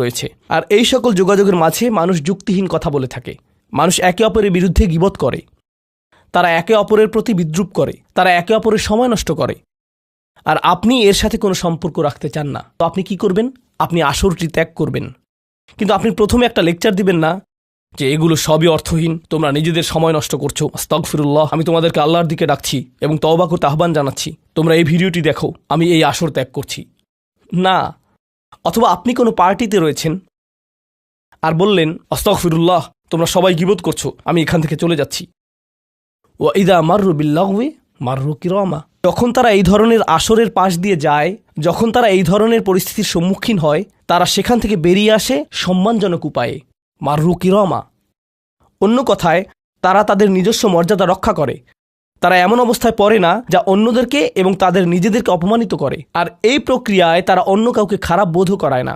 রয়েছে। আর এই সকল যোগাযোগের মাঝে মানুষ যুক্তিহীন কথা বলে থাকে। মানুষ একে অপরের বিরুদ্ধে গীবত করে, তারা একে অপরের প্রতি বিদ্রূপ করে, তারা একে অপরের সময় নষ্ট করে। আর আপনি এর সাথে কোনো সম্পর্ক রাখতে চান না, তো আপনি কি করবেন? আপনি আসরটি ত্যাগ করবেন। কিন্তু আপনি প্রথমে একটা লেকচার দিবেন না যে এগুলো সবই অর্থহীন, তোমরা নিজেদের সময় নষ্ট করছো, আস্তাগফিরুল্লাহ, আমি তোমাদেরকে আল্লাহর দিকে ডাকছি এবং তওবা করতে আহ্বান জানাচ্ছি, তোমরা এই ভিডিওটি দেখো, আমি এই আসর ত্যাগ করছি না। অথবা আপনি কোনো পার্টিতে রয়েছেন আর বললেন, আস্তাগফিরুল্লাহ, তোমরা সবাই গীবত করছো, আমি এখান থেকে চলে যাচ্ছি। ওয়া ইযা মাররু বিল্লাগওয়ি মাররু কিরামা। যখন তারা এই ধরনের আসরের পাশ দিয়ে যায়, যখন তারা এই ধরনের পরিস্থিতির সম্মুখীন হয়, তারা সেখান থেকে বেরিয়ে আসে সম্মানজনক উপায়ে, মাররু কিরামা। অন্য কথায়, তারা তাদের নিজস্ব মর্যাদা রক্ষা করে। তারা এমন অবস্থায় পড়ে না যা অন্যদেরকে এবং তাদের নিজেদেরকে অপমানিত করে। আর এই প্রক্রিয়ায় তারা অন্য কাউকে খারাপ বোধও করায় না।